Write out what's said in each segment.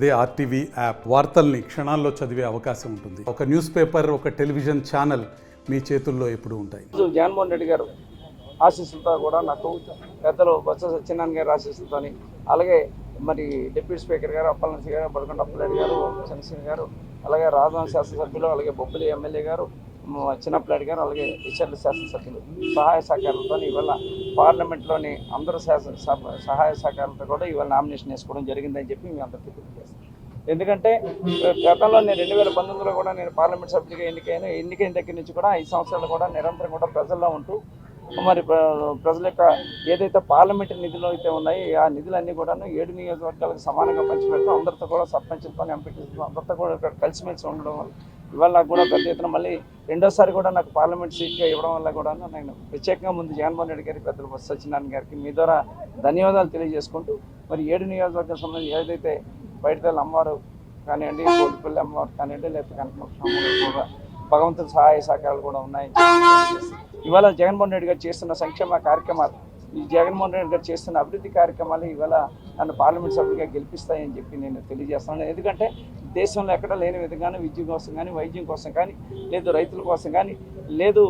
అదే RTV app వార్తల్ని క్షణాల్లో చదివే అవకాశం ఉంటుంది. ఒక న్యూస్ పేపర్, ఒక టెలివిజన్ ఛానల్ మీ చేతుల్లో ఎప్పుడూ ఉంటాయి. జగన్మోహన్ రెడ్డి గారు ఆశీస్సులతో కూడా నాకు పెద్దలు బొత్స సత్యనారాయణ గారు ఆశీస్సులతోని, అలాగే మరి డిప్యూటీ స్పీకర్ గారు అప్పలనరసి గారు, బడకొండ అప్పలరెడ్డి గారు, చంద్రశేఖర్ గారు, అలాగే రాజధాని శాసనసభ్యులు, అలాగే బొబ్బిలి ఎమ్మెల్యే గారు, చిన్నప్పలాడి గారు, అలాగే ఇచ్చర్ల శాసనసభ్యులు సహాయ సహకారాలతో ఇవాళ పార్లమెంట్లోని అందరూ సహాయ సహకారాలతో కూడా ఇవాళ నామినేషన్ వేసుకోవడం జరిగిందని చెప్పి మేము అందరికీ తెలియజేస్తాం. ఎందుకంటే గతంలో నేను 2019లో కూడా నేను పార్లమెంట్ సభ్యుడిగా ఎన్నికైన దగ్గర నుంచి కూడా 5 సంవత్సరాలు కూడా నిరంతరం కూడా ప్రజల్లో ఉంటూ మరి ప్రజల యొక్క ఏదైతే పార్లమెంట్ నిధులు అయితే ఉన్నాయో ఆ నిధులన్నీ కూడా 7 నియోజకవర్గాలకు సమానంగా పంచిపెడుతూ అందరితో కూడా సర్పంచులతో ఎంపీటీలతో అందరితో కూడా ఇక్కడ కలిసిమెలిసి ఉండడం వల్ల ఇవాళ నాకు కూడా పెద్ద ఎత్తున మళ్ళీ రెండోసారి కూడా నాకు పార్లమెంట్ సీట్గా ఇవ్వడం వల్ల కూడా నేను ప్రత్యేకంగా ముందు జగన్మోహన్ రెడ్డి గారికి, పెద్దలు బొత్స సత్యనారాయణ గారికి మీ ద్వారా ధన్యవాదాలు తెలియజేసుకుంటూ మరి 7 నియోజకవర్గాలకు సంబంధించి ఏదైతే బయటదల అమ్మవారు కానివ్వండి, కోటిపల్లి అమ్మవారు కానివ్వండి, లేకపోతే కనకమూర్తి కూడా భగవంతుడి సహాయ సహకారాలు కూడా ఉన్నాయి. ఇవాళ జగన్మోహన్ రెడ్డి గారు చేస్తున్న సంక్షేమ కార్యక్రమాలు, ఈ జగన్మోహన్ రెడ్డి గారు చేస్తున్న అభివృద్ధి కార్యక్రమాలు ఇవాళ నన్ను పార్లమెంట్ సభ్యుడిగా గెలిపిస్తాయని చెప్పి నేను తెలియజేస్తున్నాను. ఎందుకంటే దేశంలో ఎక్కడ లేని విధంగానే విద్య కోసం కానీ, వైద్యం కోసం కానీ, లేదు రైతుల కోసం కానీ, లేదు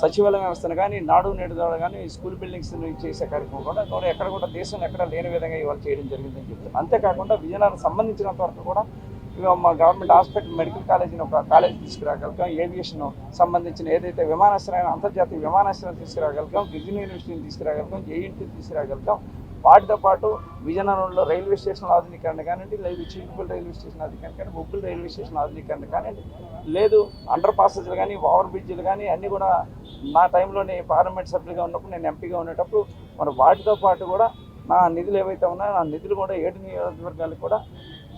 సచివాలయ వ్యవస్థను కానీ, నాడు నేడు ద్వారా కానీ, స్కూల్ బిల్డింగ్స్ చేసే కార్యక్రమం కూడా ఎక్కడ కూడా దేశంలో ఎక్కడ లేని విధంగా ఇవాళ చేయడం జరిగిందని చెప్తాను. అంతేకాకుండా విజయనగరం సంబంధించినంత వరకు కూడా మా గవర్నమెంట్ హాస్పిటల్ మెడికల్ కాలేజీని ఒక కాలేజీ తీసుకురాగలుగుతాం, ఏవియేషన్ సంబంధించిన ఏదైతే విమానాశ్రయం అంతర్జాతీయ విమానాశ్రయం తీసుకురాగలుగుతాం, గిరిజన యూనివర్సిటీని తీసుకురాగలుగుతాం, జేఎన్టీని తీసుకురాగలుగుతాం. వాటితో పాటు విజయనగరంలో రైల్వే స్టేషన్ ఆధునీకరణ కానివ్వండి, లేదు చిలుకపల్లి రైల్వే స్టేషన్ ఆధునీకరణ కానీ, బొబ్బిలి రైల్వే స్టేషన్ ఆధునీకరణ కానివ్వండి, లేదు అండర్ పాసేజ్లు కానీ, ఓవర్ బ్రిడ్జ్లు కానీ అన్నీ కూడా నా టైంలోనే పార్లమెంట్ సభ్యులుగా ఉన్నప్పుడు, నేను ఎంపీగా ఉండేటప్పుడు మరి వాటితో పాటు కూడా నా నిధులు ఏవైతే ఉన్నాయో ఆ నిధులు కూడా 7 నియోజకవర్గాలకు కూడా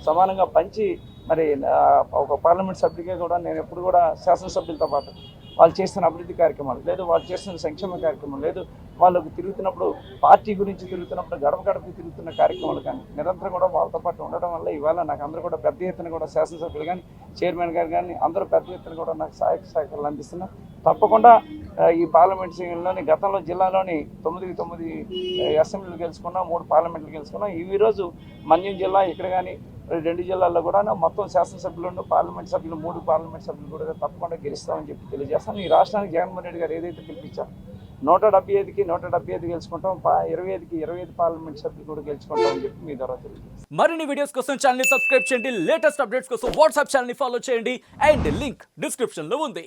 సమానంగా పంచి మరి ఒక పార్లమెంట్ సభ్యుడిగా కూడా నేను ఎప్పుడు కూడా శాసనసభ్యులతో పాటు వాళ్ళు చేస్తున్న అభివృద్ధి కార్యక్రమాలు, లేదు వాళ్ళు చేస్తున్న సంక్షేమ కార్యక్రమాలు, లేదు వాళ్ళకు తిరుగుతున్నప్పుడు పార్టీ గురించి తిరుగుతున్నప్పుడు గడప గడపకి తిరుగుతున్న కార్యక్రమాలు కానీ నిరంతరం కూడా వాళ్ళతో పాటు ఉండడం వల్ల ఇవాళ నాకు అందరూ కూడా పెద్ద ఎత్తున కూడా శాసనసభ్యులు కానీ, చైర్మన్ గారు కానీ అందరూ పెద్ద ఎత్తున కూడా నాకు సహాయకాలు అందిస్తున్నారు. తప్పకుండా ఈ పార్లమెంట్ సీట్లోని గతంలో జిల్లాలోని 9 అసెంబ్లీలు గెలుచుకున్నాం, 3 పార్లమెంట్లు గెలుచుకున్నాం. ఈరోజు మన్యం జిల్లా ఇక్కడ కానీ 2 జిల్లాల్లో కూడా మొత్తం శాసనసభ్యులు, పార్లమెంట్ సభ్యులు 3 పార్లమెంట్ సభ్యులు కూడా తప్పకుండా గెలుస్తామని చెప్పి తెలియజేస్తాను. ఈ రాష్ట్రానికి జగన్మోహన్ రెడ్డి గారు ఏదైతే పిలిపించారు 175కి 175 గెలుచుకుంటాం, 25కి 25 పార్లమెంట్ సభ్యులు కూడా గెలుచుకుంటామని చెప్పి మీ ద్వారా తెలియజేస్తాం. మరిన్ని వీడియోస్ కోసం ఛానల్ ని సబ్స్క్రైబ్ చేయండి, లేటెస్ట్ అప్డేట్స్ కోసం వాట్సాప్ ఛానల్ ని ఫాలో చేయండి అండ్ లింక్ డిస్క్రిప్షన్ లో ఉంది.